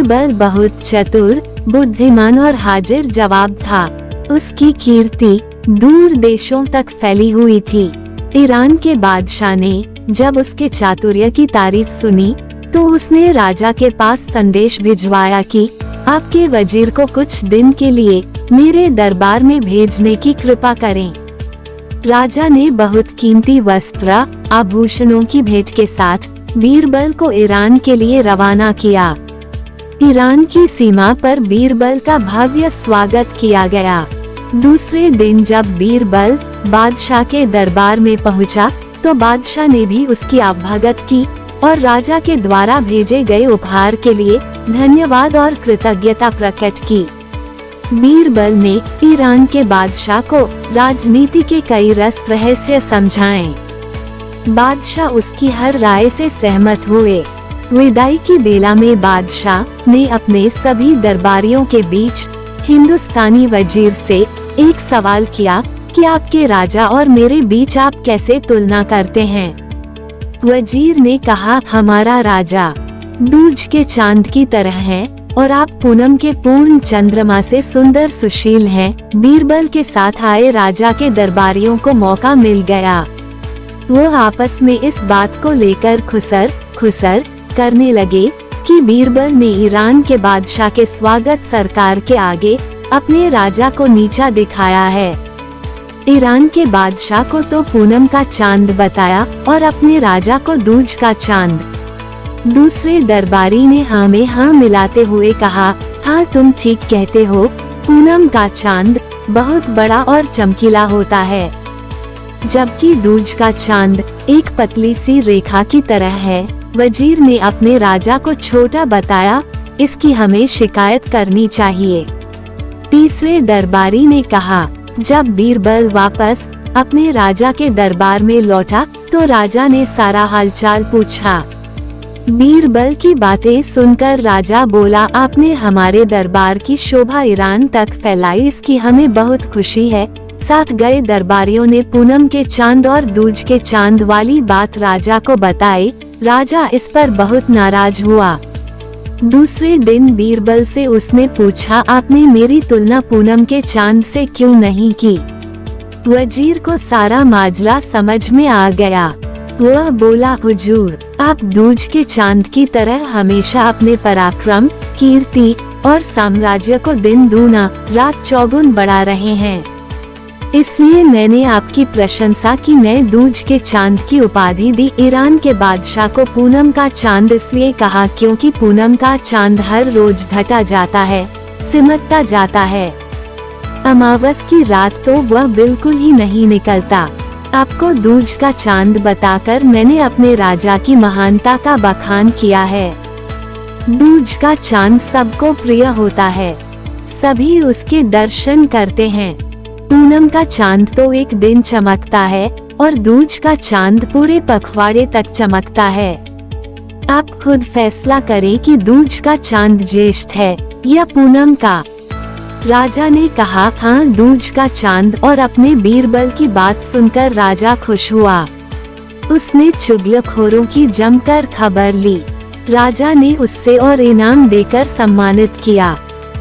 बीरबल बहुत चतुर, बुद्धिमान और हाजिर जवाब था। उसकी कीर्ति दूर देशों तक फैली हुई थी। ईरान के बादशाह ने जब उसके चातुर्य की तारीफ सुनी तो उसने राजा के पास संदेश भिजवाया कि आपके वजीर को कुछ दिन के लिए मेरे दरबार में भेजने की कृपा करें। राजा ने बहुत कीमती वस्त्र, आभूषणों की भेंट के साथ बीरबल को ईरान के लिए रवाना किया। ईरान की सीमा पर बीरबल का भव्य स्वागत किया गया। दूसरे दिन जब बीरबल बादशाह के दरबार में पहुंचा, तो बादशाह ने भी उसकी आवागत की और राजा के द्वारा भेजे गए उपहार के लिए धन्यवाद और कृतज्ञता प्रकट की। बीरबल ने ईरान के बादशाह को राजनीति के कई रहस्य समझाए। बादशाह उसकी हर राय से सहमत हुए। विदाई की बेला में बादशाह ने अपने सभी दरबारियों के बीच हिंदुस्तानी वजीर से एक सवाल किया कि आपके राजा और मेरे बीच आप कैसे तुलना करते हैं। वजीर ने कहा, हमारा राजा दूज के चांद की तरह है और आप पूनम के पूर्ण चंद्रमा से सुंदर सुशील हैं। बीरबल के साथ आए राजा के दरबारियों को मौका मिल गया। वो आपस में इस बात को लेकर खुसर करने लगे कि बीरबल ने ईरान के बादशाह के स्वागत सरकार के आगे अपने राजा को नीचा दिखाया है। ईरान के बादशाह को तो पूनम का चांद बताया और अपने राजा को दूज का चांद। दूसरे दरबारी ने हाँ में हाँ मिलाते हुए कहा, हाँ तुम ठीक कहते हो, पूनम का चांद बहुत बड़ा और चमकीला होता है, जबकि दूज का चांद एक पतली सी रेखा की तरह है। वजीर ने अपने राजा को छोटा बताया, इसकी हमें शिकायत करनी चाहिए। तीसरे दरबारी ने कहा, जब बीरबल वापस अपने राजा के दरबार में लौटा तो राजा ने सारा हालचाल पूछा। बीरबल की बातें सुनकर राजा बोला, आपने हमारे दरबार की शोभा ईरान तक फैलाई, इसकी हमें बहुत खुशी है। साथ गए दरबारियों ने पूनम के चांद और दूज के चांद वाली बात राजा को बताई। राजा इस पर बहुत नाराज हुआ। दूसरे दिन बीरबल से उसने पूछा, आपने मेरी तुलना पूनम के चांद से क्यों नहीं की। वजीर को सारा माजरा समझ में आ गया। वह बोला, हुजूर, आप दूज के चांद की तरह हमेशा अपने पराक्रम, कीर्ति और साम्राज्य को दिन दूना रात चौगुन बढ़ा रहे हैं, इसलिए मैंने आपकी प्रशंसा की। मैं दूज के चांद की उपाधि दी। ईरान के बादशाह को पूनम का चांद इसलिए कहा क्योंकि पूनम का चांद हर रोज घटा जाता है, सिमटता जाता है। अमावस की रात तो वह बिल्कुल ही नहीं निकलता। आपको दूज का चांद बताकर मैंने अपने राजा की महानता का बखान किया है। दूज का चांद सबको प्रिय होता है, सभी उसके दर्शन करते हैं। पूनम का चांद तो एक दिन चमकता है और दूज का चांद पूरे पखवाड़े तक चमकता है। आप खुद फैसला करें कि दूज का चांद ज्येष्ठ है या पूनम का। राजा ने कहा, हाँ दूज का चांद। और अपने बीरबल की बात सुनकर राजा खुश हुआ। उसने चुगलखोरों की जमकर खबर ली। राजा ने उससे और इनाम देकर सम्मानित किया।